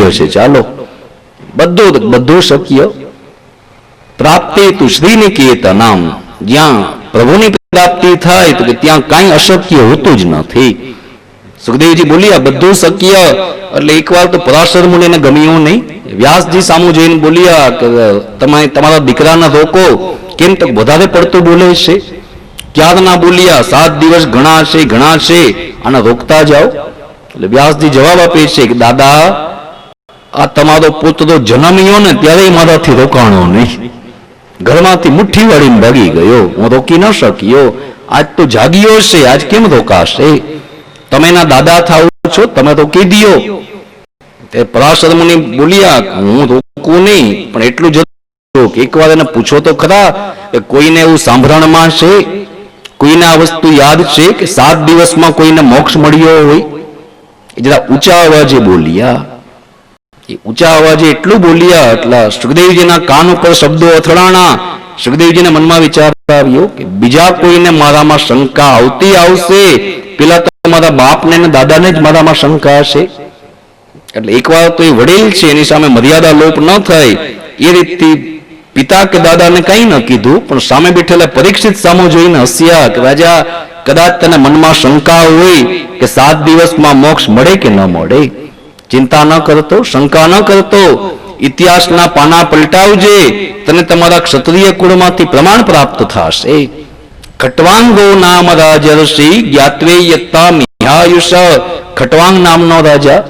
ભાગ્ય છે. ચાલો બધું શક્ય. પ્રાપ્તિ તું શ્રીનિકેતનમ, જ્યાં પ્રભુની પ્રાપ્તિ થાય તો ત્યાં કાંઈ અશક્ય હોતું જ નથી. સુખદેવજી બોલ્યા બધું શક્ય. એટલે એકવાર તો પરાશર મુનિને ગમ્યું નહીં. વ્યાસજી સામું જોઈને બોલ્યા કે તમે તમારા દીકરાને રોકો, કેમ તો વધારે પડતું બોલે છે. ક્યારના બોલ્યા 7 દિવસ ઘણા છે અને રોકતા જાઓ. એટલે વ્યાસજી જવાબ આપે છે કે દાદા, આ તમારો પુત્ર જન્મ્યો ને ત્યારે મારાથી રોકાણો નહીં. ઘરમાંથી મુઠ્ઠી વાળીને ભાગી ગયો, હું રોકી ન શક્યો. આજ તો જાગ્યો છે, આજ કેમ રોકાશે? તમે એના દાદા થાવ છો, તમે રોકી દો. તે પરાશર મુનિ બોલ્યા હું રોકું નહીં, પણ એટલું જ કે એકવાર એને પૂછો તો ખરા કે કોઈને એવું સાંભળણમાં છે, કોઈને આ વસ્તુ યાદ છે કે 7 દિવસમાં કોઈને મોક્ષ મળ્યો હોય? એ જરા ઊંચા અવાજે બોલ્યા. એ ઊંચા અવાજે એટલું બોલ્યા એટલે સુખદેવજીના કાન ઉપર શબ્દો અથડાણા. સુખદેવજીના મનમાં વિચાર આવ્યો કે બીજા કોઈને મારામાં શંકા આવશે, પેલા તો મારા બાપને ને દાદાને જ મારામાં શંકા હશે. એટલે એકવાર તો એ વડીલ છે, એની સામે મર્યાદા લોપ ન થાય એ રીતથી પિતા કે દાદાને કંઈ ન કીધું, પણ સામે બેઠેલા પરીક્ષિત સામો જોઈને હસ્યા કે રાજા, કદાચ તને મનમાં શંકા હોય કે 7 દિવસમાં મોક્ષ મળે કે ન મળે, ચિંતા ન કરતો, શંકા ન કરતો, ઇતિહાસના પાના પલટાવજે, તને તમારા ક્ષત્રિય કુળમાંથી પ્રમાણ પ્રાપ્ત થશે. ખટવાંગો નામ રાજર્ષિ જ્ઞાત્વે યત્તા મિહાયુષ. ખટવાંગ નામનો રાજા,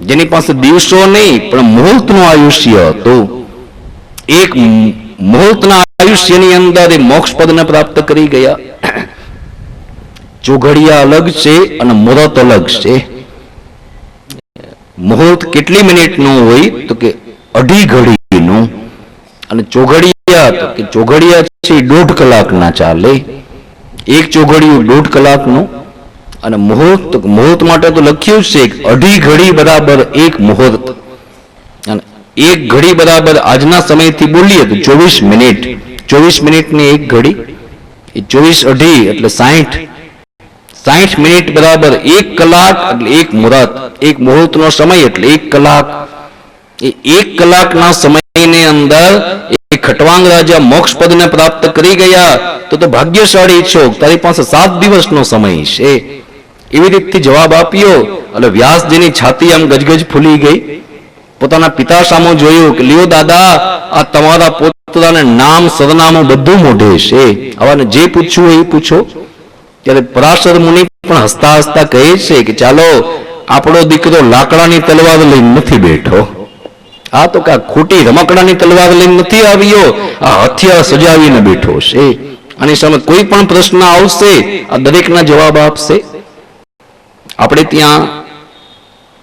જેની પાસે દિવસો નહીં પણ મુહૂર્તનું આયુષ્ય હતું. એક મુહૂર્તના આયુષ્યની અંદર એ મોક્ષ પદને પ્રાપ્ત કરી ગયા. ચોઘડિયા અલગ છે અને મુહૂર્ત અલગ છે. મુહૂર્ત કેટલી મિનિટનું હોય તો કે 2.5 ઘડીનું, અને ચોઘડિયા તો કે ચોઘડિયા છે 1.5 કલાકના ચાલે. એક ચોઘડિયું 1.5 કલાકનું, અને મુહૂર્ત માટે તો લખ્યું છે 2.5 ઘડી બરાબર 1 મુહૂર્ત, અને 1 ઘડી બરાબર આજના સમયથી બોલીએ તો 24 મિનિટ. 24 મિનિટની 1 ઘડી, એ 24 એટલે 60 મિનિટ બરાબર 1 કલાક એટલે 1 મુહૂર્ત. 1 મુહૂર્તનો સમય એટલે 1 કલાક. એ 1 કલાકના સમયની અંદર એ ખટવાંગ રાજા મોક્ષ પદને પ્રાપ્ત કરી ગયા. તો ભાગ્યશાળી છો, તારી પાસે 7 દિવસનો સમય છે. એવી રીતથી જવાબ આપ્યો. એટલે વ્યાસજીની છાતી આમ ગજગજ ફૂલી ગઈ. પોતાના પિતા સામે જોયું કે લ્યો દાદા, આ તમારા પોતાને નામ સરનામું બધું મોઢે છે, આવાને જે પૂછવું એ પૂછો. ત્યારે પરાશર મુનિ પણ હસતા હસતા કહે છે કે ચાલો, આપણો દીકરો લાકડાની તલવાર લઈને નથી બેઠો, આ તો કા ખોટી રમકડાની તલવાર લઈને નથી આવ્યો, આ હથિયાર સજાવીને બેઠો છે. આની સામે કોઈ પણ પ્રશ્ન આવશે, આ દરેકના જવાબ આપશે. આપણે ત્યાં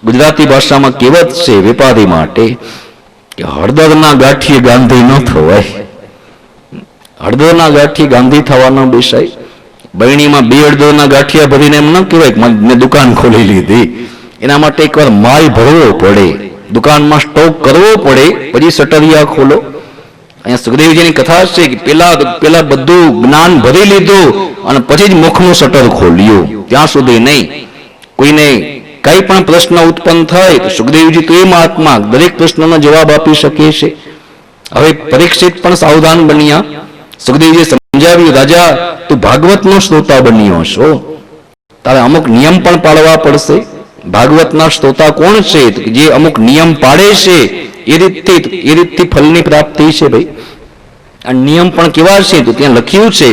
ગુજરાતી ભાષામાં કહેવત છે વેપારી માટે કે હળદરના ગાંઠીએ ગાંધી ન થવાય. હળદરના ગાંઠી ગાંધી થવા ન બેસાય. બરણીમાં 2 હળદરના ગાંઠિયા ભરીને એમ ન કહેવાય મેં દુકાન ખોલી લીધી. એના માટે એકવાર માલ ભરવો પડે, દુકાનમાં સ્ટોક કરવો પડે, પછી સટરિયા ખોલો. અહીંયા સુખદેવજીની કથા છે કે પેલા બધું જ્ઞાન ભરી લીધું અને પછી જ મુખનું શટર ખોલ્યું. ત્યાં સુધી નહીં. કોઈને કઈ પણ પ્રશ્ન ઉત્પન્ન થાય તો સુખદેવજી તો એ મહાત્મા દરેક પ્રશ્નનો જવાબ આપી શકે છે. હવે પરીક્ષિત પણ સાવધાન બન્યા. સુખદેવજી સમજાવ્યું, રાજા તું ભાગવતનો શ્રોતા બન્યો છો, તારે અમુક નિયમ પણ પાળવા પડશે. ભાગવતના શ્રોતા કોણ છે? જે અમુક નિયમ પાડે છે એ રીતથી ફલની પ્રાપ્તિ છે. ભાઈ આ નિયમ પણ કેવા છે તો ત્યાં લખ્યું છે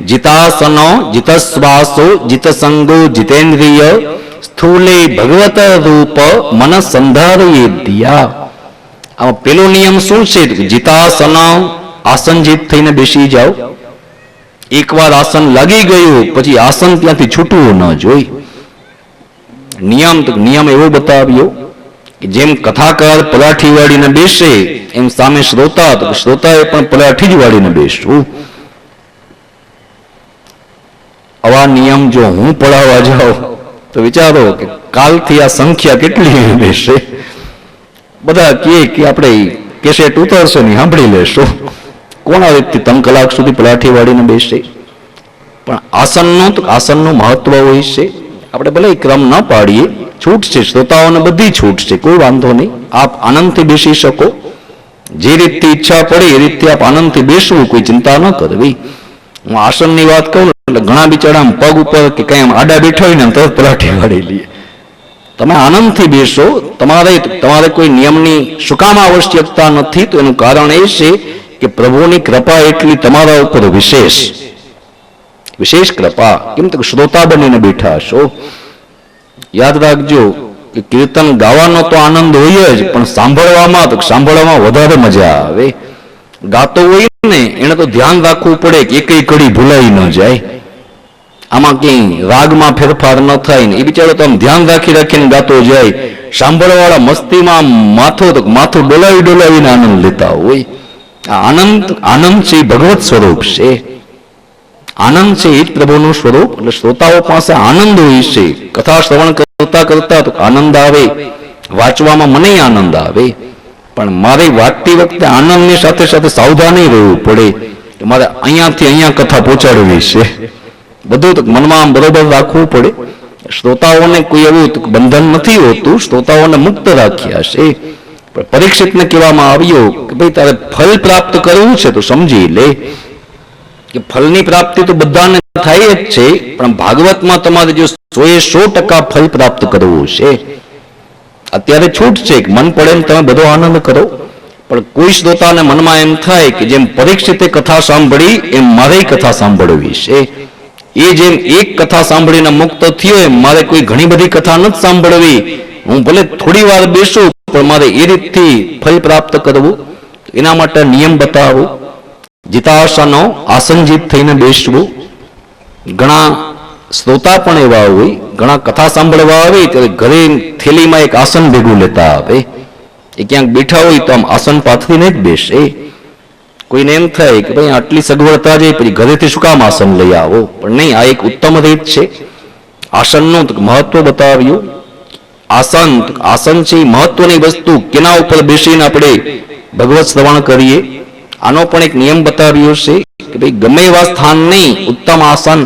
જીતાસનો જીતશ્વાસો જીતસંગો જીતેન્દ્રિય સ્થૂલે ભગવત રૂપ મન સંધારયે દિયા. આમાં પેલો નિયમ શું છે? જીતાસન, આસન જીત થઈને બેસી જાઓ. એકવાર આસન લાગી ગયું પછી આસન ત્યાંથી છૂટવું ન જોઈ. નિયમ એવો બતાવ્યો કે જેમ કથાકાર પલાઠી વાળીને બેસે એમ સામે શ્રોતાએ પણ પલાઠી જ વાળીને બેસવું. આવા નિયમ જો હું પડાવવા જાઉં તો વિચારો કે કાલથી આ સંખ્યા કેટલી બેસે. બધા કે આપણે કેસેટ ઉતરશે ને સાંભળી લેશો. કોણ આ વ્યક્તિ 3 કલાક સુધી પલાઠી વાળીને બેસે? પણ આસનનું મહત્વ હોય છે. આપણે ભલે ક્રમ ન પાડીએ, છૂટ છે, શ્રોતાઓને બધી છૂટ છે, કોઈ વાંધો નહીં. આપ આનંદથી બેસી શકો, જે રીતથી ઈચ્છા પડે એ રીતથી આપ આનંદથી બેસવું, કોઈ ચિંતા ન કરવી. હું આસનની વાત કરું એટલે ઘણા બિચારા પગ ઉપર કે કઈ આડા બેઠા હોય ને તરત પલાઠી વાળી લઈએ. તમે આનંદથી બેસો. તમારે કોઈ નિયમની શું કામ આવશ્યકતા નથી? તો એનું કારણ એ છે કે પ્રભુની કૃપા એટલી તમારા ઉપર વિશેષ કૃપા. કેમ તો શ્રોતા બનીને બેઠા છો. યાદ રાખજો કે કીર્તન ગાવાનો તો આનંદ હોય જ, પણ સાંભળવામાં વધારે મજા આવે. ગાતો હોય ને એને તો ધ્યાન રાખવું પડે કે એક કડી ભૂલાઈ ન જાય, આમાં ક્યાંય રાગમાં ફેરફાર ન થાય ને. એ બિચારો તો આમ ધ્યાન રાખીને ગાતો જાય. સાંભળવાળા મસ્તીમાં માથું ડોલાવીને આનંદ લેતા હોય. આનંદ છે ભગવત સ્વરૂપ છે. આનંદ છે એ જ પ્રભુનું સ્વરૂપ. એટલે શ્રોતાઓ પાસે આનંદ હોય છે. કથા શ્રવણ કરતા તો આનંદ આવે, વાંચવામાં મને આનંદ આવે, પણ મારે વાંચતી વખતે આનંદની સાથે સાથે સાવધાની રહેવું પડે કે મારે અહીંયાથી અહીંયા કથા પહોંચાડવી છે. બધું મનમાં બરોબર રાખવું પડે. શ્રોતાઓને કોઈ એવું બંધન નથી હોતું, શ્રોતાઓને મુક્ત રાખ્યા છે. પણ પરીક્ષિતને કહેવામાં આવ્યું કે ભાઈ તારે ફલ પ્રાપ્ત કરવું છે તો સમજી લે કે ફલની પ્રાપ્તિ તો બધાને થાય જ છે, પણ ભાગવતમાં તમારે જો 100% ફલ પ્રાપ્ત કરવું છે. અત્યારે છૂટ છે કે મન પડે એમ તમે બધો આનંદ કરો, પણ કોઈ શ્રોતાને મનમાં એમ થાય કે જેમ પરીક્ષિતે કથા સાંભળી એમ મારે કથા સાંભળવી છે. એ જેમ એક કથા સાંભળીને મુક્ત થયો એમ મારે કોઈ ઘણી બધી કથા નથી સાંભળવી. હું ભલે થોડી વાર બેસું પણ મારે એ રીતથી ફલ પ્રાપ્ત કરવું. એના માટે નિયમ બતાવું. જીતાશાનો આસનજીત થઈને બેસવું. ઘણા શ્રોતા પણ એવા હોય, ઘણા કથા સાંભળવા આવે ત્યારે ઘરે થેલીમાં એક આસન ભેગું લેતા આવે. એ ક્યાંક બેઠા હોય તો આમ આસન પાથરીને જ બેસે. કોઈને એમ થાય કે ભાઈ આટલી સગવડતા છે પછી ઘરેથી શું કામ આસન લઈ આવો? પણ નહીં, આ એક ઉત્તમ રીત છે. આસનનું મહત્વ બતાવ્યું. આસન છે મહત્વની વસ્તુ, કેના ઉપર બેસીને આપણે ભગવત શ્રવણ કરીએ. આનો પણ એક નિયમ બતાવ્યો છે કે ભાઈ ગમે એવા સ્થાન નહીં, ઉત્તમ આસન.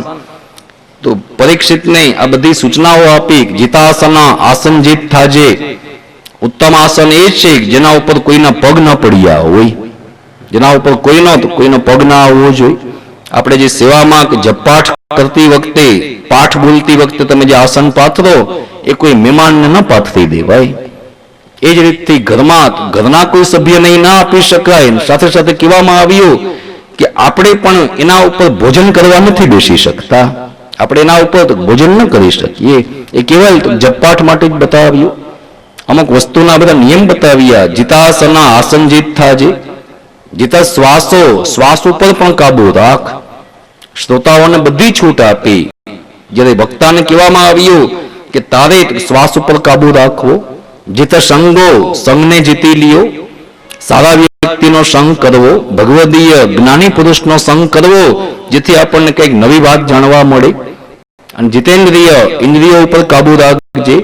તો પરીક્ષિતને આ બધી સૂચનાઓ આપી. જીતાસન આસનજીત થાજે. ઉત્તમ આસન એ છે જેના ઉપર કોઈના પગ ન પડ્યા હોય, જેના ઉપર કોઈનો પગ ના આવવો જોઈએ. આપણે જે સેવામાં કે જપપાઠ કરતી વખતે, પાઠ બોલતી વખતે તમે જે આસન પાથરો એ કોઈ મહેમાનને ન પાથરી દેવાય. એ જ રીતથી ઘરના કોઈ સભ્યને ના આપી શકાય. સાથે સાથે કહેવામાં આવ્યું કે આપણે પણ એના ઉપર ભોજન કરવા નથી બેસી શકતા, આપણે એના ઉપર ભોજન ન કરી શકીએ. એ કેવલ જપપાઠ માટે જ બતાવ્યું. અમુક વસ્તુના બધા નિયમ બતાવ્યા. જીતાસન આસનજીત થાજે. જીતા શ્વાસ ઉપર પણ કાબુ રાખ. શ્રોતાઓને બધી છૂટ આપી. જ્યારે વક્તાને કહેવામાં આવ્યું કે તારે શ્વાસ ઉપર કાબુ રાખવો. જીત સંગને જીતી લ્યો. સારા વ્યક્તિનો સંગ કરવો, ભગવદીય જ્ઞાની પુરુષનો સંગ કરવો, જેથી આપણને કંઈક નવી વાત જાણવા મળે. અને જીતેન્દ્રિય ઇન્દ્રિયો ઉપર કાબુ રાખજે.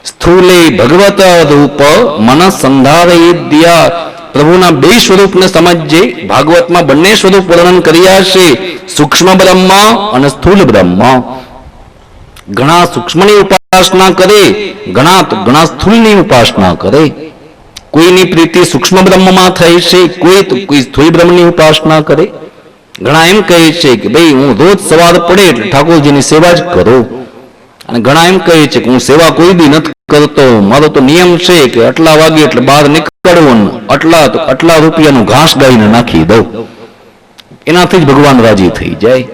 સ્થૂલે ભગવત રૂપ મન સંધારયિદ્યા. પ્રભુના બે સ્વરૂપને સમજજે. ભાગવતમાં બંને સ્વરૂપ વર્ણન કર્યા છે, સૂક્ષ્મ બ્રહ્મ અને સ્થૂલ બ્રહ્મ. ઘણા સૂક્ષ્મની ઉપાસના કરે, ઘણા સ્થૂળની ઉપાસના કરે. કોઈની પ્રીતિ સૂક્ષ્મ બ્રહ્મમાં થાય છે, કોઈ સ્થૂળ બ્રહ્મની ઉપાસના કરે. ઘણા એમ કહે છે કે ભાઈ હું રોજ સવાર પડે એટલે ઠાકોરજીની સેવા જ કરો. અને ઘણા એમ કહે છે કે હું સેવા કોઈ બી નથી કરતો, મારો તો નિયમ છે કે આટલા વાગે એટલે બહાર નીકળવું, આટલા રૂપિયાનું ઘાસ ગાઈને નાખી દઉં, એનાથી જ ભગવાન રાજી થઈ જાય.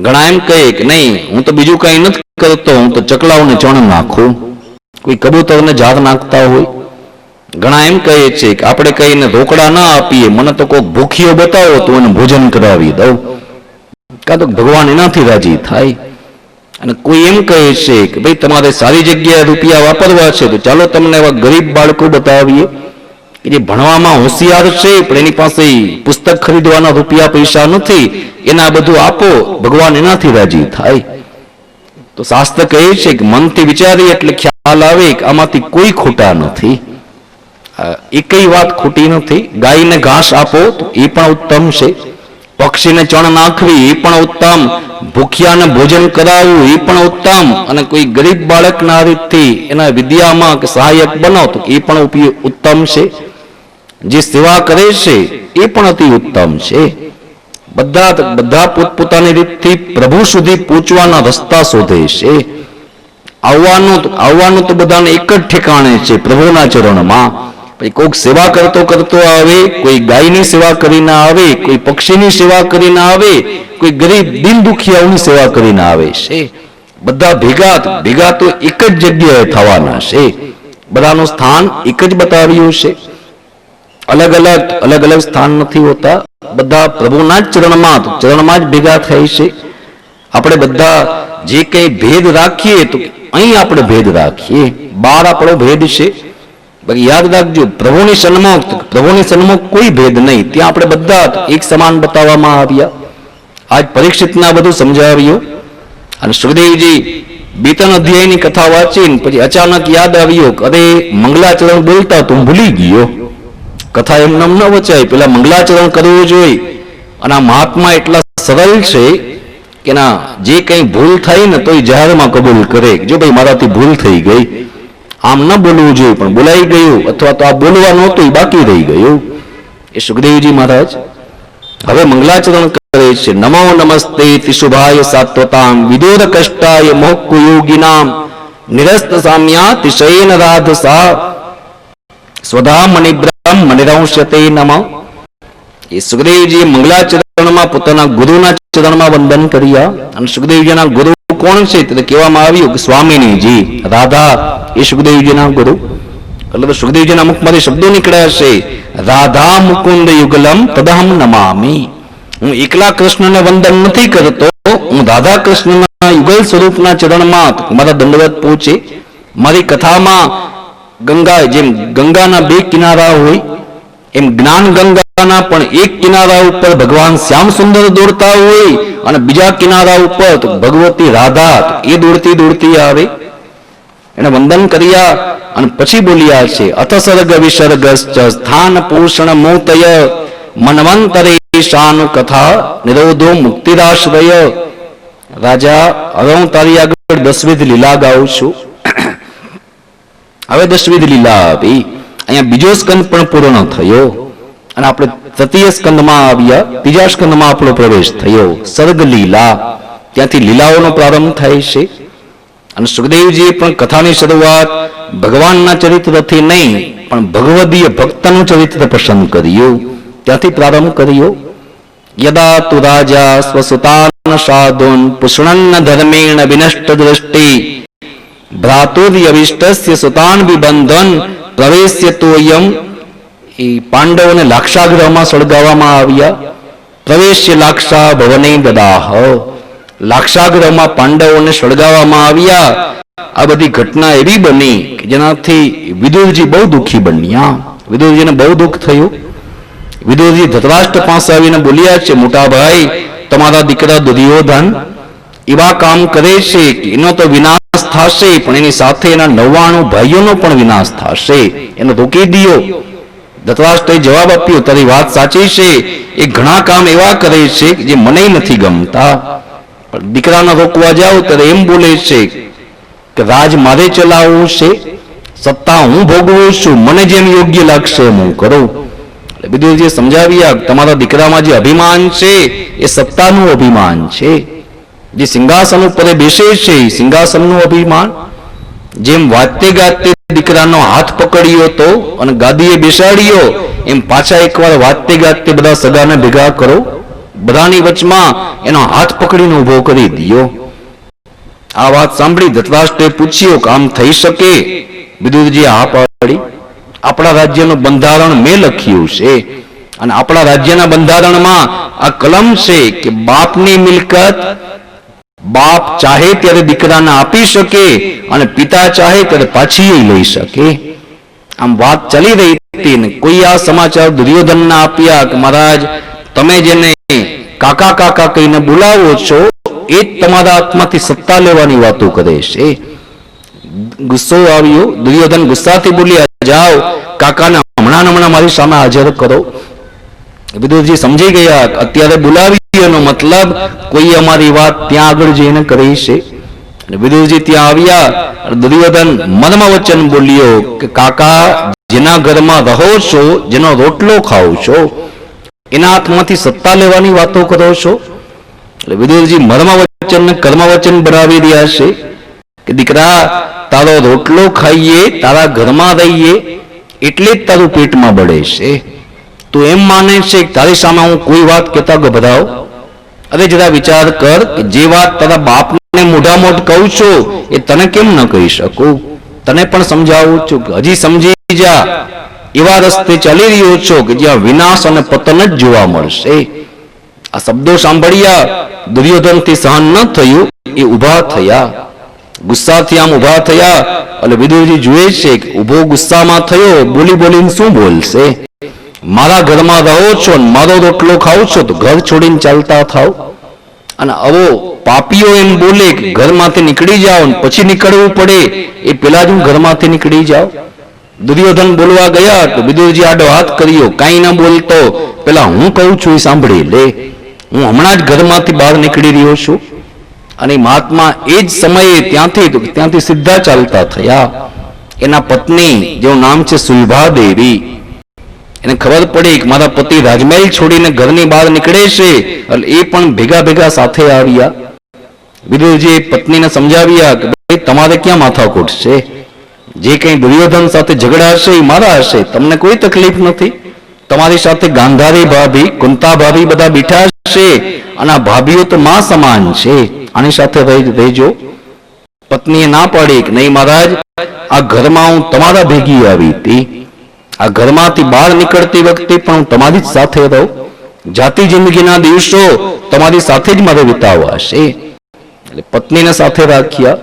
ઘણા એમ કહે કે નહીં હું તો બીજું કઈ નથી કરતો, હું તો ચકલાઓને ચણ નાખું. કોઈ કબૂતરને ઝાડ નાખતા હોય. ઘણા એમ કહે છે કે આપણે કહીને રોકડા ના આપીએ, મને તો કોઈક ભૂખીઓ બતાવો તો એને ભોજન કરાવી દઉં, કાં તો ભગવાન એનાથી રાજી થાય. અને કોઈ એમ કહે છે કે ભાઈ તમારે સારી જગ્યાએ રૂપિયા વાપરવા છે તો ચાલો તમને એવા ગરીબ બાળકો બતાવીએ કે જે ભણવામાં હોશિયાર છે પણ એની પાસે પુસ્તક ખરીદવાના રૂપિયા પૈસા નથી, એના બધું આપો, ભગવાન એનાથી રાજી થાય. તો શાસ્ત્ર કહે છે કે મનથી વિચારીએ એટલે ખ્યાલ આવે કે આમાંથી કોઈ ખોટા નથી, એકઈ વાત ખોટી નથી. ગાયને ઘાસ આપો તો એ પણ ઉત્તમ છે, પક્ષીને ચણ નાખવી એ પણ ઉત્તમ, ભૂખ્યાને ભોજન કરાવવું એ પણ ઉત્તમ, અને કોઈ ગરીબ બાળકના રીતથી એના વિદ્યામાં કે સહાયક બનો તો એ પણ ઉત્તમ છે. જે સેવા કરે છે એ પણ અતિ ઉત્તમ છે. બધા પોતપોતાની રીતથી પ્રભુ સુધી પહોંચવાના રસ્તા શોધે છે. આવવાનું તો બધાને એક જ ઠેકાણે છે, પ્રભુના ચરણમાં. પછી કોઈક સેવા કરતો આવે, કોઈ ગાયની સેવા કરીને આવે, કોઈ પક્ષીની સેવા કરીને આવે, કોઈ ગરીબ દિન દુખિયાઓની સેવા કરીને આવે છે. બધા ભેગા તો એક જ જગ્યાએ થવાના છે. બધાનું સ્થાન એક જ બતાવ્યું છે. અલગ અલગ સ્થાન નથી હોતા. બધા પ્રભુના જ ચરણમાં જ ભેગા થાય છે. આપણે બધા જે કંઈ ભેદ રાખીએ તો અહીં આપણે ભેદ રાખીએ, બહાર આપણો ભેદ છે. બાકી યાદ રાખજો, પ્રભુની સન્મુખ કોઈ ભેદ નહીં. ત્યાં આપણે બધા એક સમાન બતાવવામાં આવ્યા. આજ પરીક્ષિતના બધું સમજાવ્યું. અને સુખદેવજી 2-3 અધ્યાયની કથા વાંચીને પછી અચાનક યાદ આવ્યું કે અરે મંગલાચરણ બોલતા તું ભૂલી ગયો. કથા એમને ન વચાય, પેલા મંગલાચરણ કરવું જોઈએ. અને આ મહાત્મા એટલા સરળ છે કે ના, જે કંઈ ભૂલ થાય ને તો એ જાહેરમાં કબૂલ કરે. જો ભાઈ મારાથી ભૂલ થઈ ગઈ, આમ ન બોલવું જોઈએ પણ બોલાઈ ગયું, અથવા તો આ બોલવા નહોતું એ બાકી રહી ગયું. એ સુખદેવજી મહારાજ હવે મંગલાચરણ કરે છે. નમો નમસ્તે તિશુભાય સાત્વતામ વિદુર કષ્ટાય મોક્કુ યોગિનામ નિરસ્ત સામ્યા તિશયન રાધસા સ્વધા મણિબ્રહ્મ મણિરંશ્યતે નમઃ. એ સુખદેવજીએ મંગલાચરણમાં પોતાના ગુરુના ચરણમાં વંદન કર્યા. અને સુખદેવજીના ગુરુ કોણ છે તે કહેવામાં આવ્યું કે સ્વામિનીજી રાધા એ સુખદેવજીના ગુરુ. એટલે સુખદેવજીના મુખમાંથી શબ્દો નીકળ્યા છે, રાધા મુકુંદ યુગલમ તદહમ નમામી. હું એકલા કૃષ્ણને વંદન નથી કરતો, હું રાધા કૃષ્ણના યુગલ સ્વરૂપના ચરણમાં મારા દંડવત પહોંચે. મારી કથામાં જેમ ગંગાના 2 કિનારા હોય એમ જ્ઞાન ગંગાના પણ એક કિનારા ઉપર ભગવાન શ્યામ સુંદર દોડતા હોય અને બીજા કિનારા ઉપર ભગવતી રાધા એ દોડતી આવે. એને વંદન કર્યા અને પછી બોલ્યા છે, અથ સર્ગ વિસર્ગ સ્થાન પોષણ મોતય મનવંતરે શાન કથા નિરોધો મુક્તિરાશ્રય. રાજા, હવે હું તારી આગળ 10મી લીલા ગાઉં છું. હવે 10મી લીલા આવી. અહીંયા બીજો સ્કંદ પણ પૂર્ણ થયો અને આપણે તૃતીય સ્કંદમાં આવ્યા. 3જા સ્કંદમાં આપણો પ્રવેશ થયો. સર્ગ લીલા, ત્યાંથી લીલાઓનો પ્રારંભ થાય છે. અને સુખદેવજીએ પણ કથાની શરૂઆત ભગવાનના ચરિત્રથી નહીં પણ ભગવદીય ભક્તનું ચરિત્ર પસંદ કર્યું, ત્યાંથી પ્રારંભ કર્યો. યદા તુ રાજા સ્વસુતાન સાધુન પુષ્ણન્ન ધર્મેણ વિનષ્ટ દૃષ્ટિ ભ્રાતુર્યવિષ્ટસ્ય સુતાન વિબંધન પ્રવેશ્ય તોયમ. એ પાંડવોને લાક્ષાગૃહમાં સળગાવવામાં આવ્યા. પ્રવેશ્ય લાક્ષા ભવને દદાહ. લાક્ષાગૃહમાં પાંડવોને સળગાવવામાં આવ્યા. આ બધી ઘટના એવી બની કે જેનાથી વિદુરજી બહુ દુઃખી બન્યા. વિદુરજીને બહુ દુઃખ થયું. વિદુરજી ધૃતરાષ્ટ્ર પાસે આવીને બોલ્યા છે, મોટા ભાઈ, તમારા દીકરા દુર્યોધન એવા કામ કરે છે કે એનો તો વિનાશ થશે, પણ એની સાથે એના 99 ભાઈઓનો પણ વિનાશ થશે. એને રોકી દો. ધૃતરાષ્ટ્રએ જવાબ આપ્યો, તારી વાત સાચી છે, એ ઘણા કામ એવા કરે છે જે મને નથી ગમતા. પણ દીકરાને રોકવા જાઓ ત્યારે એમ બોલે છે કે રાજ મારે ચલાવવું છે, સત્તા હું ભોગવું છું, મને જેમ યોગ્ય લાગશે એમ હું કરું. વિદુરજીએ સમજાવ્યા, તમારા દીકરામાં જે અભિમાન છે એ સત્તાનું અભિમાન છે. જે સિંહાસન ઉપર બેસે છે એ સિંહાસનનું અભિમાન. જેમ વાતે ગાતે દીકરાનો હાથ પકડ્યો તો અને ગાદીએ બેસાડ્યો, એમ પાછા એકવાર વાતે ગાતે બધા સગાને ભેગા કરો, બધાની વચમાં એનો હાથ પકડીને ઉભો કરી દો. આ વાત સાંભળી ધૃતરાષ્ટ્રએ પૂછ્યું કે આમ થઈ શકે? વિદુરજીએ હા પાડી. આપણા રાજ્યનું બંધારણ મેં લખ્યું છે અને આપણા રાજ્યના બંધારણમાં આ કલમ છે કે બાપની મિલકત બાપ ચાહે ત્યારે દીકરાને આપી શકે અને પિતા ચાહે ત્યારે પાછી લઈ શકે. આમ વાત ચાલી રહી હતી ને કોઈ આ સમાચાર દુર્યોધનને આપ્યા કે મહારાજ, તમે જેને કાકા કાકા કહીને બોલાવો છો એ જ તમારા હાથમાંથી સત્તા લેવાની વાતો કરે છે. ગુસ્સો આવ્યો. દુર્યોધન ગુસ્સાથી બોલ્યા, જાઓ કાકાને હમણાં મારી સામે હાજર કરો. વિદુરજી સમજી ગયા અત્યારે બોલાવી એનો મતલબ કોઈ અમારી વાત ત્યાં આગળ જઈને કરી છે. વિદુરજી ત્યાં આવ્યા અને દુર્યોધન મનમાં વચન બોલ્યો કે કાકા, જેના ઘરમાં રહો છો, જેનો રોટલો ખાઓ છો, એના હાથમાંથી સત્તા લેવાની વાતો કરો છો. એટલે વિદુરજી મનમાં વચન ને કર્મ વચન બનાવી રહ્યા છે કે દીકરા, તારો રોટલો ખાઈએ, તારા ઘરમાં રહીએ એટલે જ તારું પેટમાં બળે છે. તું એમ માને છે કે તારી સામે હું કોઈ વાત કહેતા ગભરાવ? અરે જરા વિચાર કર કે જે વાત તારા બાપને મોઢા મોઢ કહું છું એ તને કેમ ન કહી શકું? તને પણ સમજાવું છું કે હજી સમજી જા. એવા રસ્તે ચાલી રહ્યો છો કે જ્યાં વિનાશ અને પતન જ જોવા મળશે. આ શબ્દો સાંભળ્યા દુર્યોધનથી સહન ન થયું, એ ઉભા થયા, ગુસ્સાથી આમ ઉભા થયા. એટલે વિદુરજી જુએ છે કે ઉભો ગુસ્સામાં થયો, બોલી બોલીને શું બોલશે? મારા ઘરમાં રહો છો ને મારો રોટલો ખાઓ છો તો ઘર છોડીને ચાલતા થાવ. અને આવો પાપીઓ એમ બોલે કે ઘરમાંથી નીકળી જાઓ ને પછી નીકળવું પડે એ પેલા જ હું ઘરમાંથી નીકળી જાઉં. દુર્યોધન બોલવા ગયા તો વિદુરજી આડો હાથ કર્યો, કાંઈ ના બોલતો, પેલા હું કહું છું એ સાંભળી લે. હું હમણાં જ ઘરમાંથી બહાર નીકળી રહ્યો છું. અને મહાત્મા એ જ સમયે ત્યાંથી સીધા ચાલતા થયા. એના પત્ની જેનું નામ છે સુલભા દેવી, એને ખબર પડી કે મારા પતિ રાજમહેલ છોડીને ઘરની બહાર નીકળે છે, એટલે એ પણ ભેગા ભેગા સાથે આવ્યા. વિદુરજીએ પત્નીને સમજાવ્યા કે ભાઈ તમારે ક્યાં માથાકૂટ છે? જે કંઈ દુર્યોધન સાથે ઝઘડા હશે એ મારા હશે, તમને કોઈ તકલીફ નથી. તમારી સાથે ગાંધારી ભાભી, કુંતા ભાભી બધા બેઠા છે અને આ ભાભીઓ તો માં સમાન છે, આની સાથે રહેજો. પત્નીએ ના પાડી કે નહીં મહારાજ, આ ઘરમાં હું તમારા ભેગી આવી હતી, આ ઘરમાંથી બહાર નીકળતી વખતે પણ હું તમારી જ સાથે રહું, જાતિ જિંદગીના દિવસો તમારી સાથે જ મારે વિતાવવા છે. એટલે પત્નીને સાથે રાખ્યા.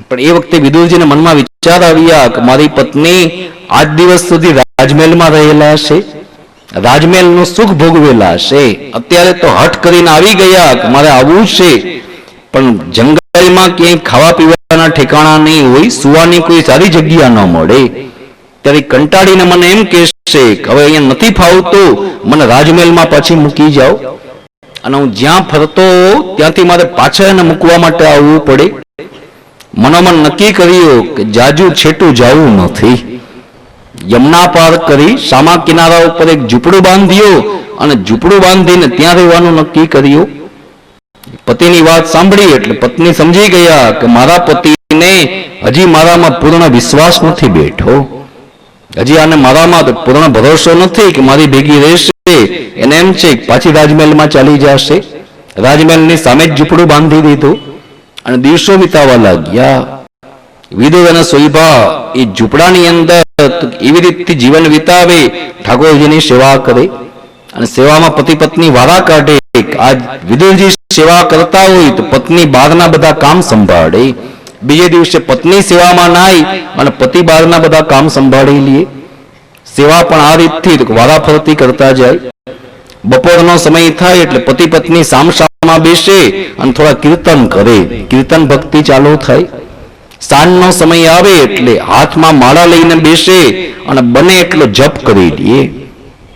પણ એ વખતે વિદુરજીને મનમાં વિચાર આવ્યા કે મારી પત્ની આજ દિવસ સુધી રાજમહેલમાં રહેલા છે, રાજમહેલનું સુખ ભોગવેલા છે, અત્યારે તો હઠ કરીને આવી ગયા કે મારે આવવું છે, પણ જંગલમાં ક્યાંય ખાવા પીવાના ઠેકાણા નહીં હોય, સુવાની કોઈ સારી જગ્યા ન મળે, ત્યારે કંટાળીને મને એમ કહેશે કે હવે અહીંયા નથી ફાવતું, મને રાજમહેલમાં પાછી મૂકી જાઓ. અને હું જ્યાં ફરતો ત્યાંથી મારે પાછા એને મૂકવા માટે આવવું પડે. મનોમન નક્કી કર્યું કે જાજુ છેટું જવું નથી. યમુના પાર કરી સામા કિનારા ઉપર એક ઝૂંપડું બાંધ્યું અને ઝૂંપડું બાંધીને ત્યાં રહેવાનું નક્કી કર્યું. પતિની વાત સાંભળી એટલે પત્ની સમજી ગયા કે મારા પતિને હજી મારામાં પૂર્ણ વિશ્વાસ નથી બેઠો, હજી આને મારામાં પૂર્ણ ભરોસો નથી કે મારી ભેગી રહેશે. એને એમ છે કે પાછી રાજમહેલમાં ચાલી જશે. રાજમહેલની સામે જ ઝૂંપડું બાંધી દીધું અને દિવસો વિતાવા લાગ્યા. વિદુર અને સુલભા એ ઝૂંપડાની અંદર એવી રીતે જીવન વિતાવે, ઠાકોરજીની સેવા કરે અને સેવામાં પતિ પત્ની વારા કાઢે. આજ વિદુરજી સેવા કરતા હોય તો પત્ની બહારના બધા કામ સંભાળે, બીજે દિવસે પત્ની સેવામાં નાય અને પતિ બહારના બધા કામ સંભાળી લે. સેવા પણ આ રીતથી વારાફરતી કરતા જાય. બપોરનો સમય થાય એટલે પતિ પત્ની સામસામા બેસે અને થોડા કીર્તન કરે, કીર્તન ભક્તિ ચાલુ થાય. સાંજનો સમય આવે એટલે હાથમાં માળા લઈને બેસે અને બને એટલો જપ કરી દે.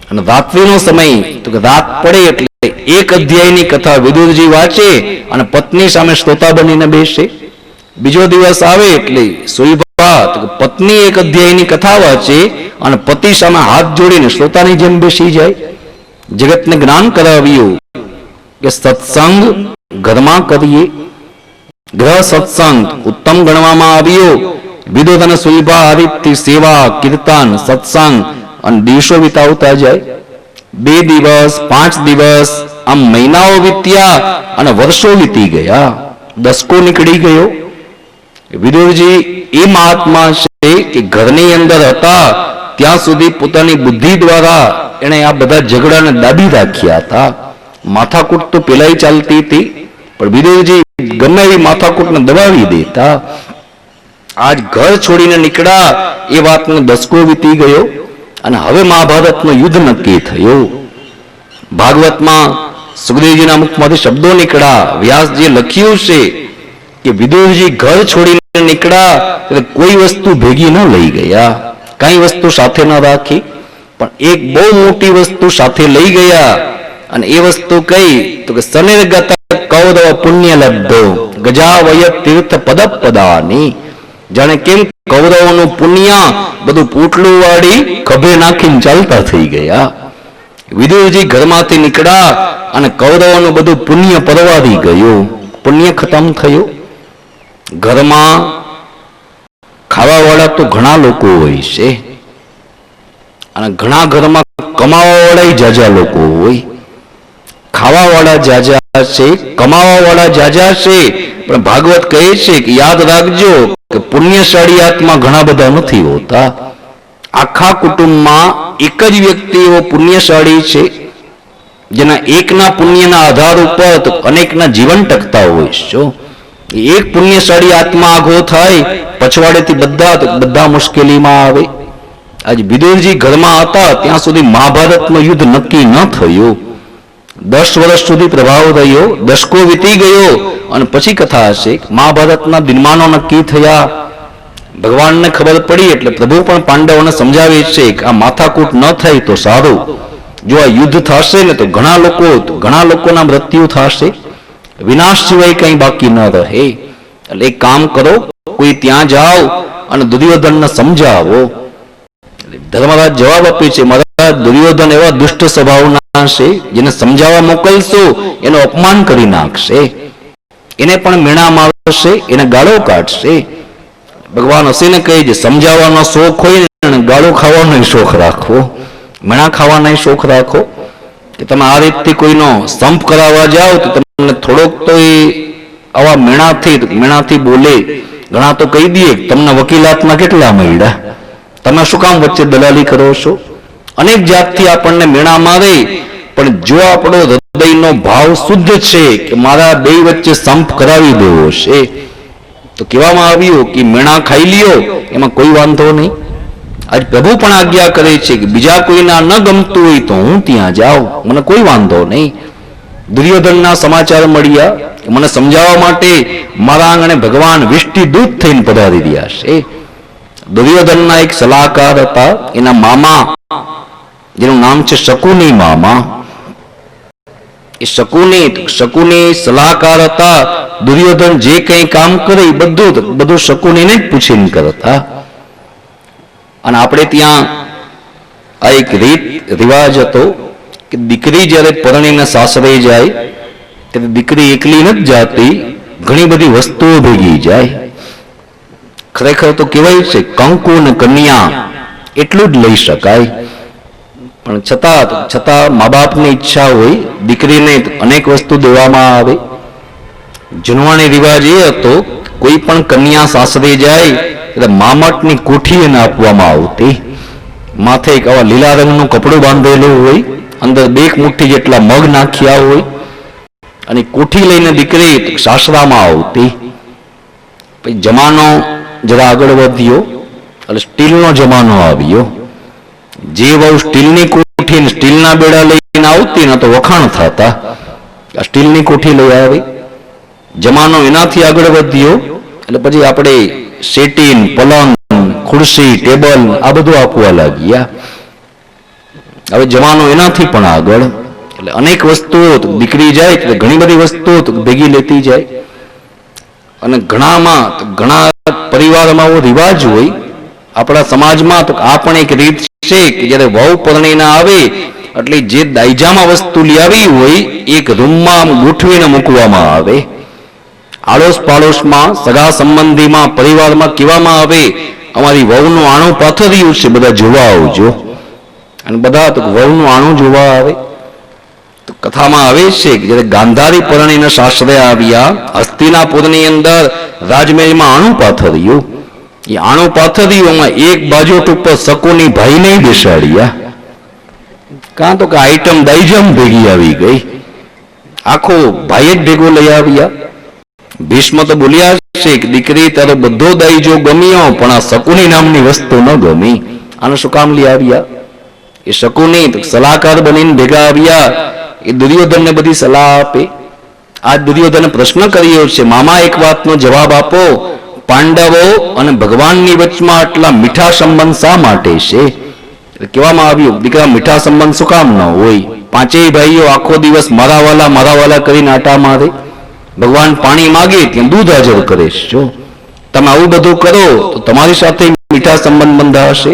અને રાત્રિનો સમય તો કે રાત પડે એટલે એક અધ્યાયની કથા વિદુરજી વાંચે અને પત્ની સામે શ્રોતા બનીને બેસે. બીજો દિવસ આવે એટલે સુલભા પત્ની એક અધ્યાયની કથા વાંચે અને પતિ સામે હાથ જોડીને શ્રોતાની જેમ બેસી જાય. જગતને જ્ઞાન કરાવ્યું કે સત્સંગ ઘરમાં કરીએ. ગ્રહ સત્સંગ ઉત્તમ ગણવામાં આવ્યો. વિદુર અને સુલભા આ રીતથી સેવા, કીર્તન, સત્સંગ અને દિવસો વિતાવતા જાય. 2 દિવસ, 5 દિવસ, આમ મહિનાઓ વીત્યા અને વર્ષો વીતી ગયા, દસકો નીકળી ગયો. વિદુરજી એ મહાત્મા છે કે ઘરની અંદર હતા ત્યાં સુધી પોતાની બુદ્ધિ દ્વારા એને આ બધા ઝઘડાને દાબી રાખ્યા હતા. માથાકૂટ તો પેલાય ચાલતી હતી, પણ વિદુરજી ગમે એવી માથાકૂટને દબાવી દેતા. આજ ઘર છોડીને નીકળ્યા એ વાતનો દસકો વીતી ગયો અને હવે મહાભારતનો યુદ્ધ નક્કી થયો. ભાગવતમાં સુખદેવજીના મુખમાંથી શબ્દો નીકળ્યા. વ્યાસજીએ લખ્યું છે કે વિદુરજી ઘર છોડીને નીકળ્યા એટલે કોઈ વસ્તુ ભેગી ન લઈ ગયા, કઈ વસ્તુ સાથે ન રાખી. પણ એક બહુ મોટી વસ્તુ સાથે લઈ ગયા, અને એ વસ્તુ કઈ તો કે સનિર્ગત કૌરવ પુણ્ય લબ્ધો ગજાવય તીર્થ પદ પદાની. જાણે કેમ કૌરવોનું પુણ્ય બધું પૂટલું વાળી ખભે નાખીને ચાલતા થઈ ગયા. વિદુરજી ઘરમાંથી નીકળ્યા અને કૌરવોનું બધું પુણ્ય પરવારી ગયું, પુણ્ય ખતમ થયું. ઘરમાં ખાવા વાળા તો ઘણા લોકો હોય છે, અને ઘણા ઘરમાં કમાવા વાળા જાજા લોકો હોય. ખાવા વાળા જાજા છે, કમાવા વાળા જાજા છે, પણ ભાગવત કહે છે કે યાદ રાખજો કે પુણ્યશાળી આત્મા ઘણા બધા નથી હોતા. આખા કુટુંબમાં એક જ વ્યક્તિ એવો પુણ્યશાળી છે જેના એકના પુણ્યના આધાર ઉપર અનેકના જીવન ટકતા હોય છે. એક પુણ્યશાળી આત્મા આગો થાય, પછવાડેથી બધા મુશ્કેલીમાં આવે. આજ વિદુરજી ઘરમાં હતા ત્યાં સુધી મહાભારતનું યુદ્ધ નક્કી ન થયું. 10 વર્ષ સુધી પ્રભાવ રહ્યો, દશકો વીતી ગયો, અને પછી કથા હશે મહાભારતના દિનમાનો નક્કી થયા. ભગવાનને ખબર પડી એટલે પ્રભુ પણ પાંડવોને સમજાવે છે કે આ માથાકૂટ ન થાય તો સારું. જો આ યુદ્ધ થશે ને તો ઘણા લોકોના મૃત્યુ થશે, વિનાશ સિવાય કઈ બાકી ન રહે. એટલે એક કામ કરો, કોઈ ત્યાં જાઓ અને દુર્યોધનને સમજાવો. ધર્મરાજ જવાબ આપે છે, મહારાજ દુર્યોધન એવા દુષ્ટ સ્વભાવના છે જેને સમજાવવા મોકલશો એનું અપમાન કરી નાખશે, એને પણ મેણા મારશે, એને ગાળો કાઢશે. ભગવાન હસીને કહે છે સમજાવવાનો શોખ હોય ને ગાળો ખાવાનો શોખ રાખો, મેણા ખાવાનો શોખ રાખો. કે તમે આ રીતથી કોઈનો સંપ કરાવવા જાઓ તો તમને થોડોક તો એ આવા મેણાથી બોલે. ઘણા તો કહી દે તમને વકીલાતના કેટલા મળ્યા, તમે શું કામ વચ્ચે દલાલી કરો છો. અનેક જાતથી આપણને મેણા મારે, પણ જો આપણો હૃદયનો ભાવ શુદ્ધ છે કે મારા બે વચ્ચે સંપ કરાવી દેવો છે તો કહેવામાં આવ્યું કે મેણા ખાઈ લ્યો, એમાં કોઈ વાંધો નહીં. આજ પ્રભુ પણ આજ્ઞા કરે છે કે બીજા કોઈના ન ગમતું હોય તો હું ત્યાં જાઉં, મને કોઈ વાંધો નહીં. દુર્યોધનના સમાચાર મળ્યા, મને સમજાવવા માટે મારા આંગણે ભગવાન વિષ્ટિ દૂત થઈને પધારી રહ્યા છે. દુર્યોધનના એક સલાહકાર હતા, એના મામા જેનું નામ છે શકુની મામા. એ શકુની સલાહકાર હતા. દુર્યોધન જે કંઈ કામ કરે બધું શકુનીને જ પૂછીને કરતા. અને આપણે ત્યાં આ એક રિવાજ હતો કે દીકરી જ્યારે પરણીને સાસરે જાય ત્યારે દીકરી એકલી નથી જાતી, ઘણી બધી વસ્તુઓ ભેગી જાય. ખરેખર તો કહેવાય છે કંકુ અને કન્યા એટલું જ લઈ શકાય, પણ છતાં મા બાપની ઈચ્છા હોય દીકરીને અનેક વસ્તુ દેવામાં આવે. જૂનવાણી રિવાજ એ હતો કોઈ પણ કન્યા સાસરે જાય એટલે મામટની કોઠી એને આપવામાં આવતી. માથે એક આવા લીલા રંગનું કપડું બાંધેલું હોય, અંદર 2 મુઠ્ઠી જેટલા મગ નાખ્યા હોય, અને કોઠી લઈને દીકરી સાસરામાં આવતી. પછી જમાનો જરા આગળ વધ્યો એટલે સ્ટીલનો જમાનો આવ્યો. જે વહુ સ્ટીલની કોઠી ને સ્ટીલના બેડા લઈને આવતી ને તો વખાણ થતા, આ સ્ટીલની કોઠી લઈ આવી. જમાનો એનાથી આગળ વધ્યો એટલે પછી આપણે સેટીન, પલંગ, ખુરશી, ટેબલ આ બધું આપવા લાગ્યા. હવે જમાનો એનાથી પણ આગળ, એટલે અનેક વસ્તુઓ દીકરી જાય એટલે ઘણી બધી વસ્તુઓ ભેગી લેતી જાય. અને ઘણા પરિવારમાં એવો રિવાજ હોય, આપણા સમાજમાં તો આ પણ એક રીત છે કે જ્યારે વહુ પરણીને આવે એટલે જે દાયજામાં વસ્તુ લઈ આવી હોય એક રૂમમાં ગોઠવીને મૂકવામાં આવે. આડોશ પાડોશમાં, સગા સંબંધીમાં, પરિવારમાં કહેવામાં આવે અમારી વહુનું આણું પાથર્યું છે, બધા જોવા આવજો. અને બધા તો વહુનું આણું જોવા આવે. તો કથામાં આવે છે કે જ્યારે ગાંધારી પરણીને સાસરે આવ્યા, હસ્તિનાપુરની અંદર રાજમહેલમાં આણું પાથર્યું. એ આણું પાથર્યું, એમાં એક બાજોટ ઉપર શકુની ભાઈને બેસાડ્યા. કાં તો કે આઈટમ દાઈજમ ભેગી આવી ગઈ, આખો ભાઈ જ ભેગો લઈ આવ્યા. ભીષ્મ તો બોલ્યા છે કે દીકરી તારો બધો દાઈજો ગમ્યો, પણ આ શકુની નામની વસ્તુ ન ગમી. આનું શું કામ લઈ આવ્યા? એ શકુની સલાહકાર બનીને ભેગા આવ્યા. એ દુર્યોધનને બધી સલાહ આપે. આ દુર્યોધને પ્રશ્ન કર્યો છે, મામા એક વાતનો જવાબ આપો, પાંડવો અને ભગવાનની વચમાં આટલા મીઠા સંબંધ શા માટે છે? એટલે કહેવામાં આવ્યું દીકરા મીઠા સંબંધ શું કામ ન હોય? પાંચેય ભાઈઓ આખો દિવસ મારા વાલા કરીને આટા મારે. ભગવાન પાણી માગે ત્યાં દૂધ હાજર કરે છે. જો તમે આવું બધું કરો તો તમારી સાથે મીઠા સંબંધ બંધાશે.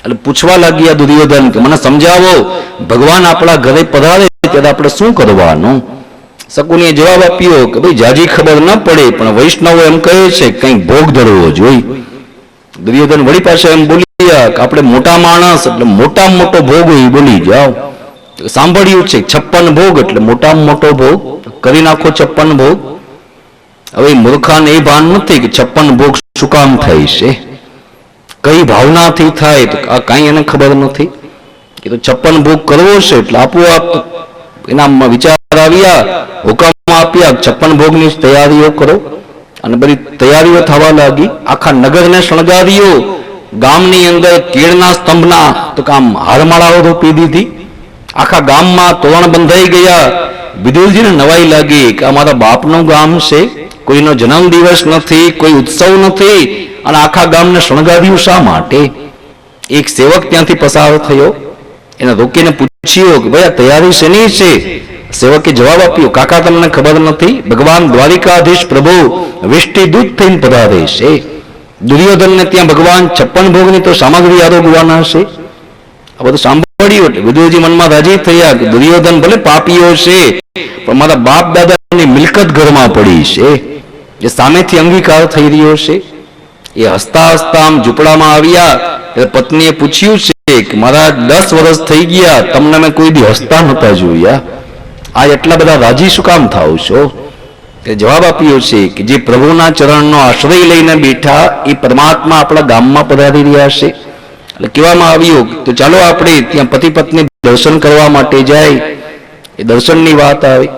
એટલે પૂછવા લાગ્યા દુર્યોધન કે મને સમજાવો, ભગવાન આપણા ઘરે પધારે ત્યારે આપણે શું કરવાનું? શકુનીએ જવાબ આપ્યો કે ભાઈ જાજી ખબર ન પડે પણ વૈષ્ણવો એમ કહે છે કંઈક ભોગ ધરવો જોઈએ. દુર્યોધન વળી પાસે એમ બોલ્યા કે આપણે મોટા માણસ એટલે મોટામાં મોટો ભોગ હોય બોલી જાઓ. સાંભળ્યું છે 56 ભોગ એટલે મોટામાં મોટો ભોગ કરી નાખો 56 ભોગ. હવે મૂર્ખાને એ ભાન નથી કે 56 ભોગ શું કામ થાય છે, કઈ ભાવનાથી થાય, તો આ કાંઈ એને ખબર નથી. એ તો 56 ભોગ કરવો છે એટલે આપોઆપ એના વિચાર આવ્યા, હુકમ આપ્યા 56 ભોગની તૈયારીઓ કરો. અને બધી તૈયારીઓ થવા લાગી. આખા નગરને શણગાર્યો. ગામની અંદર કેળના સ્તંભના તો કામ હારમાળાઓ રોપી દીધી. આખા ગામમાં તોરણ બંધાઈ ગયા. વિદુરજીને નવાઈ લાગી કે અમારા બાપનું ગામ છે, કોઈનો જન્મદિવસ નથી, કોઈ ઉત્સવ નથી, અને આખા ગામને શણગાર્યું શા માટે? એક સેવક ત્યાંથી પસાર થયો. એને રોકીને પૂછ્યો કે ભાઈ આ તૈયારી શેની છે? સેવકે જવાબ આપ્યો, કાકા તમને ખબર નથી, ભગવાન દ્વારિકાધીશ પ્રભુ વિષ્ટિ દૂત થઈને પધારે છે. દુર્યોધનને ત્યાં ભગવાન 56 ભોગની તો સામગ્રી આરોગવાના છે. આ બધું સાંભળ્યું એટલે વિદુરજી મનમાં રાજી થયા કે દુર્યોધન ભલે પાપીઓ છે પણ મારા બાપ દાદાની મિલકત ઘરમાં પડી છે, જે સામેથી અંગીકાર થઈ રહ્યો છે. એ હસતા હસતા આમ ઝૂંપડામાં આવ્યા. એટલે પત્નીએ પૂછ્યું છે કે મારા 10 વર્ષ થઈ ગયા, તમને મેં કોઈ દી હસતા નહોતા જોયા, આ એટલા બધા રાજી શું કામ થાવ છો? એ જવાબ આપ્યો છે કે જે પ્રભુના ચરણનો આશ્રય લઈને બેઠા એ પરમાત્મા આપણા ગામમાં પધારી રહ્યા છે. એટલે કહેવામાં આવ્યું તો ચાલો આપણે ત્યાં પતિ પત્ની દર્શન કરવા માટે જાય. એ દર્શનની વાત આવી.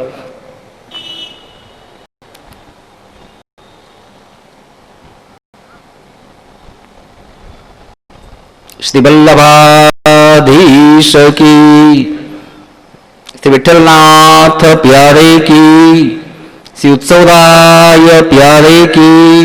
શ્રી વલ્લભાધીશ કી, શ્રી વિઠ્ઠલનાથ પ્યારે કી, શ્રી ઉત્સવરાય પ્યારે કી.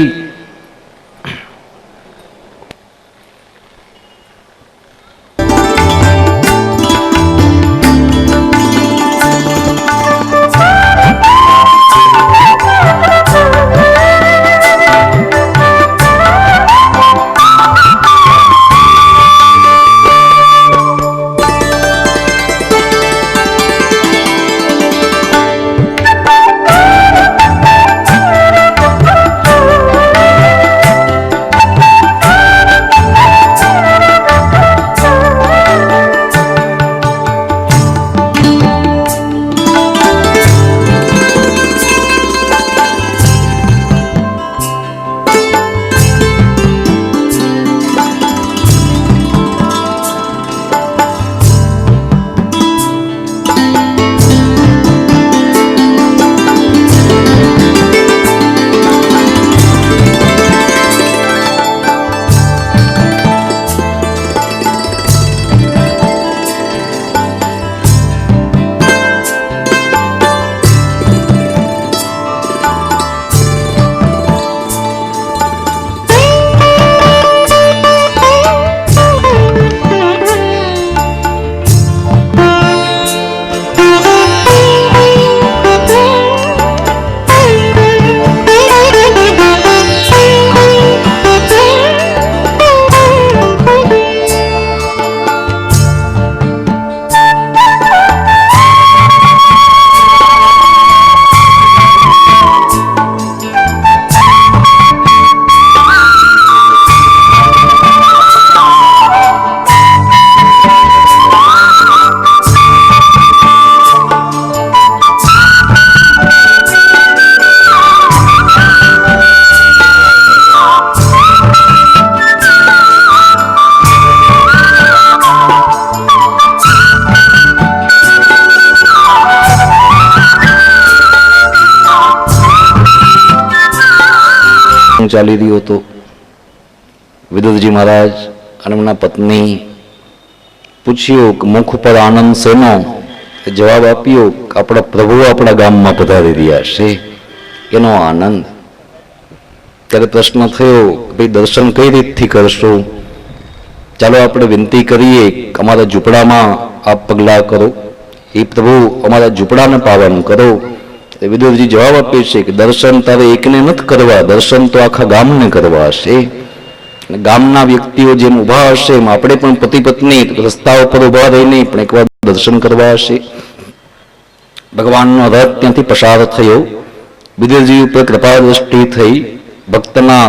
ચાલી રહ્યો હતો. વિદુરજી મહારાજ અને એમના પત્ની પૂછ્યું કે મુખ પર આનંદ શેનો? જવાબ આપ્યો કે આપણા પ્રભુ આપણા ગામમાં પધારી રહ્યા છે એનો આનંદ. ત્યારે પ્રશ્ન થયો કે ભાઈ દર્શન કઈ રીતથી કરશો? ચાલો આપણે વિનંતી કરીએ કે અમારા ઝૂંપડામાં આપ પગલાં કરો, એ પ્રભુ અમારા ઝૂંપડાને પાવન કરો. વિદુરજી જવાબ આપે છે કે દર્શન તારે એકને નથી કરવા, દર્શન તો આખા ગામને કરવા હશે. ગામના વ્યક્તિઓ જેમ ઊભા હશે એમ આપણે પણ પતિ પત્ની રસ્તા ઉપર ઊભા રહીને પણ એકવાર દર્શન કરવા હશે. ભગવાનનો રથ ત્યાંથી પસાર થયો, વિદુરજી ઉપર કૃપા દ્રષ્ટિ થઈ, ભક્તના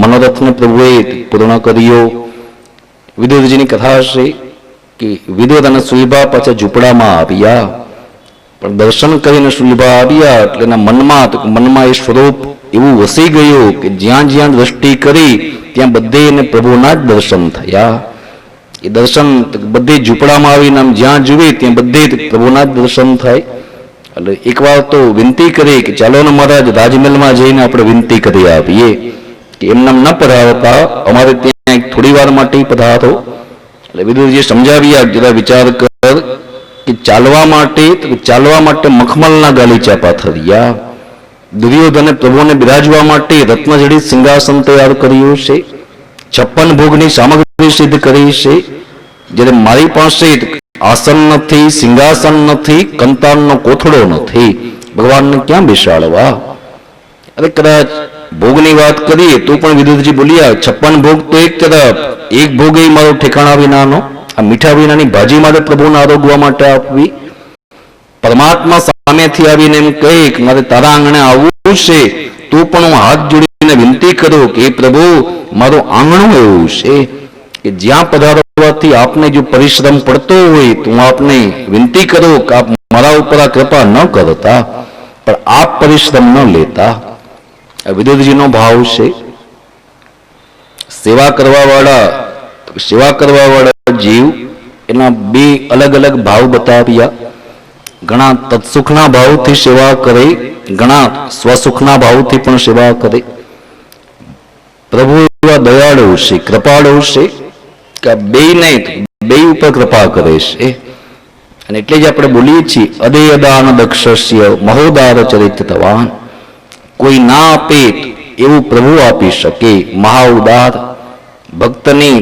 મનોરથને પ્રભુએ પૂર્ણ કર્યો. વિદુરજીની કથા છે કે વિદુર અને સુલભા પાછા ઝૂંપડામાં આવ્યા, પણ દર્શન કરીને સુલભા આવ્યા એટલે એના મનમાં એ સ્વરૂપ એવું વસી ગયું કે જ્યાં જ્યાં દ્રષ્ટિ કરી ત્યાં બધે એને પ્રભુના જ દર્શન થયા. એ દર્શન બધે ઝૂંપડામાં આવીને આમ જ્યાં જુએ ત્યાં બધે પ્રભુના જ દર્શન થાય. એટલે એકવાર તો વિનંતી કરી કે ચાલો ને મહારાજ રાજમહેલમાં જઈને આપણે વિનંતી કરી આપીએ કે એમને ન પધારતા અમારે ત્યાં થોડી વાર માટે પધારો. એટલે વિદુરજીએ સમજાવ્યા જરા વિચાર કર કે ચાલવા માટે મખમલના ગાલીચા પાથર્યા, દુર્યોધને પ્રભુને બિરાજવા માટે રત્નજડિત સિંહાસન તૈયાર કર્યું છે, 56 ભોગની સામગ્રી સિદ્ધ કરી છે. જ્યારે મારી પાસે આસન નથી, સિંહાસન નથી, કંતારનો કોથળો નથી, ભગવાનને ક્યાં બેસાડવા? અરે કદાચ ભોગની વાત કરીએ તો પણ વિદુરજી બોલ્યા 56 ભોગ તો એક તરફ, એક ભોગ એ મારો ઠેકાણા વિનાનો, આ મીઠા વિનાની ભાજી મારે પ્રભુને આરોગવા માટે આપવી. પરમાત્મા સામેથી આવીને એમ કહે કે મારે તારા આંગણે આવવું છે, તો પણ હું હાથ જોડીને વિનંતી કરું કે એ પ્રભુ મારું આંગણું એવું છે કે જ્યાં પધારવાથી આપને જો પરિશ્રમ પડતો હોય તો હું આપને વિનંતી કરું કે આપ મારા ઉપર આ કૃપા ન કરતા, પણ આપ પરિશ્રમ ન લેતા. વિદુરજીનો ભાવ છે. સેવા કરવા વાળા જીવ એના બે અલગ અલગ ભાવ બતાવ્યા. ઘણા તત્સુખના ભાવથી સેવા કરે, ઘણા સ્વસુખના ભાવથી પણ સેવા કરે. પ્રભુ એવા દયાળુ છે, કૃપાળુ છે કે બે ઉપર કૃપા કરે છે. અને એટલે જ આપણે બોલીએ છીએ અદેયદાન દક્ષસ્ય મહોદાર ચરિત્રવાન. કોઈ ના આપે એવું પ્રભુ આપી શકે. મહાઉદાર ભક્તની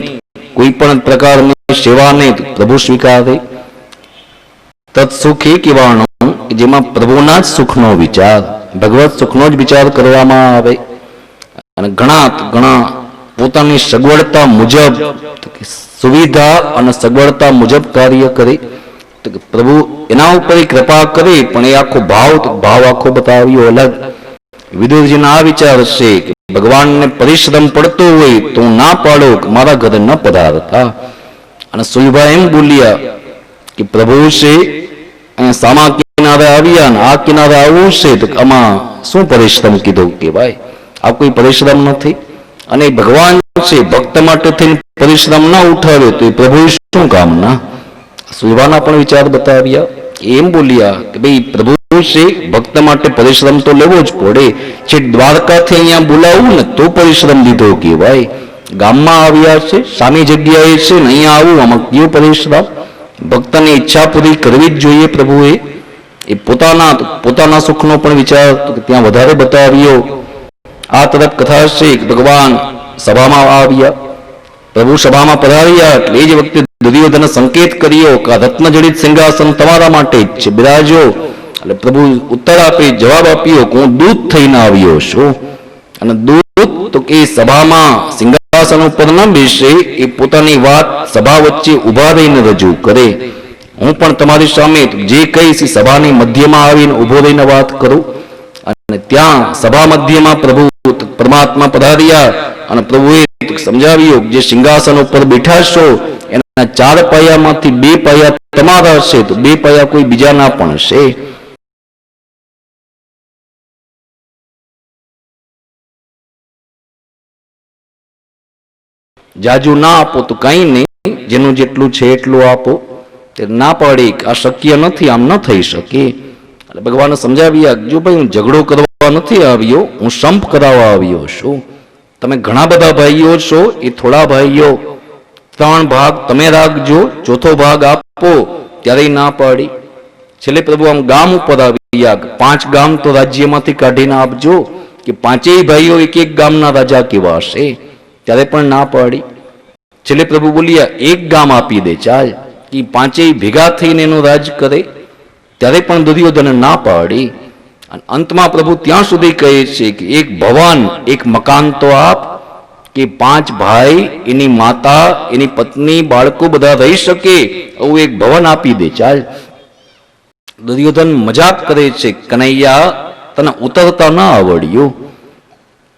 કોઈ પણ પ્રકારની સેવાને પ્રભુ સ્વીકારે. તત્સુખ એ કહેવાનું જેમાં પ્રભુના જ સુખનો વિચાર, ભગવત સુખનો જ વિચાર કરવામાં આવે. અને ઘણા પોતાની સગવડતા મુજબ, સુવિધા અને સગવડતા મુજબ કાર્ય કરે તો પ્રભુ એના ઉપર કૃપા કરે. પણ એ આખો ભાવ આખો બતાવ્યો અલગ. વિદુરજીના આ વિચાર છે કે ભગવાનને પરિશ્રમ પડતો હોય તો ના પાડો કે મારા ઘરે ન પધારતા. અને સુલભા એમ બોલ્યા કે પ્રભુ છે અહીંયા સામા કિનારે આવ્યા ને આ કિનારે આવવું છે તો આમાં શું પરિશ્રમ કીધું કે ભાઈ આ કોઈ પરિશ્રમ નથી. અને ભગવાન છે ભક્ત માટે થઈને પરિશ્રમ ના ઉઠાવ્યો તો એ પ્રભુ શું કામના? સુલભાના પણ વિચાર બતાવ્યા. એમ બોલ્યા કે ભાઈ પ્રભુ છે ભક્ત માટે પરિશ્રમ તો લેવો જ પડે છે. દ્વારકાથી અહીંયા બોલાવવું ને તો પરિશ્રમ લીધો કે ભાઈ ગામમાં આવ્યા છે, સામી જગ્યાએ છે ને અહીંયા આવું, આમાં કયો પરિશ્રમ? ભક્તની ઈચ્છા પૂરી કરવી જ જોઈએ. પ્રભુએ એ પોતાના સુખનો પણ વિચાર ત્યાં વધારે બતાવ્યો. આ તરફ કથા છે કે ભગવાન સભામાં આવ્યા, પ્રભુ સભામાં પધાર્યા એટલે એ જ વખતે દુર્યોધને સંકેત કર્યો કે આ રત્નજડિત સિંહાસન તમારા માટે જ છે, બિરાજો. એટલે પ્રભુ ઉત્તર આપે, જવાબ આપ્યો કે હું દૂત થઈને આવ્યો છું. અને દૂત તો કે સભામાં સિંહાસન ઉપર ન બેસે, એ પોતાની વાત સભા વચ્ચે ઉભા રહીને રજૂ કરે. હું પણ તમારી સામે જે કહીશ એ સભાની મધ્યમાં આવીને ઉભો રહીને વાત કરું. અને ત્યાં સભા મધ્યમાં પ્રભુ પરમાત્મા પધાર્યા અને પ્રભુએ સમજાવ્યું જે સિંહાસન ઉપર બેઠા છો એના 4 પાયામાંથી 2 પાયા તમારા હશે, તો 2 પાયા કોઈ બીજાના પણ હશે. જાજુ ના આપો તો કઈ નહીં, જેનું જેટલું છે એટલું આપો. તે ના પાડી આ શક્ય નથી, આમ ન થઈ શકે. એટલે ભગવાને સમજાવ્યા જો ભાઈ હું ઝઘડો કરવા નથી આવ્યો, હું સંપ કરાવવા આવ્યો છું. તમે ઘણા બધા ભાઈઓ છો, એ થોડા ભાઈઓ 3 ભાગ તમે રાખજો, 4થો ભાગ આપો. ત્યારે ના પાડી. છેલ્લે પ્રભુ આમ ગામ ઉપર આવ્યા, 5 ગામ તો રાજ્યમાંથી કાઢીને આપજો કે 5 ભાઈઓ એક ગામના રાજા કેવા હશે. ત્યારે પણ ના પાડી. છેલ્લે પ્રભુ બોલ્યા એક ગામ આપી દે ચાલ, કે પાંચેય ભેગા થઈને એનું રાજ કરે. ત્યારે પણ દુર્યોધને ના પાડી. અને અંતમાં પ્રભુ ત્યાં સુધી કહે છે કે એક ભવન, એક મકાન તો આપ, કે 5 ભાઈ, એની માતા, એની પત્ની, બાળકો બધા રહી શકે એવું એક ભવન આપી દે ચાલ. દુર્યોધન મજાક કરે છે, કનૈયા તને ઉતરતા ના આવડ્યું,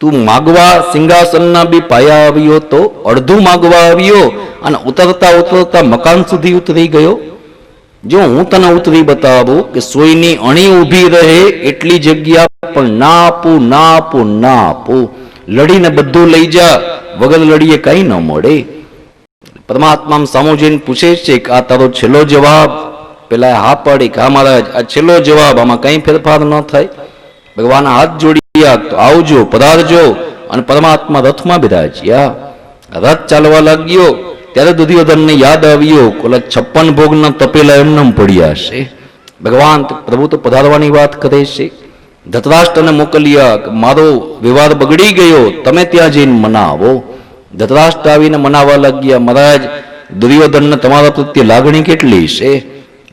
તું માગવા સિંહાસનના બી પાયા આવ્યો તો અડધું માગવા આવ્યો અને ઉતરતા ઉતરતા મકાન સુધી ઉતરી ગયો. જો હું તને ઉતરી બતાવું કે સોયની અણી ઊભી રહે એટલી જગ્યા પણ ના આપું, ના આપું, ના આપું, લડીને બધું લઈ જા, વગર લડીએ કઈ ન મળે. પરમાત્મા સામો જઈને પૂછે છે કે આ તારો છેલ્લો જવાબ? પેલા હા પાડી કે હા મહારાજ આ છેલ્લો જવાબ, આમાં કઈ ફેરફાર ન થાય. ભગવાન હાથ જોડ્યા તો આવજો, પધારજો. અને પરમાત્મા રથમાં બિરાજ્યા. રથ ચાલવા લાગ્યો ત્યારે દુર્યોધનને યાદ આવ્યો, ઓલા 56 ભોગના તપેલા એમને પડ્યા છે. ભગવાન પ્રભુ તો પધારવાની વાત કરે છે. ધૃતરાષ્ટ્રને મોકલ્યા, મારો વિવાદ બગડી ગયો, તમે ત્યાં જઈને મનાવો. ધૃતરાષ્ટ્ર આવીને મનાવવા લાગ્યા, મહારાજ દુર્યોધનને તમારા પ્રત્યે લાગણી કેટલી છે?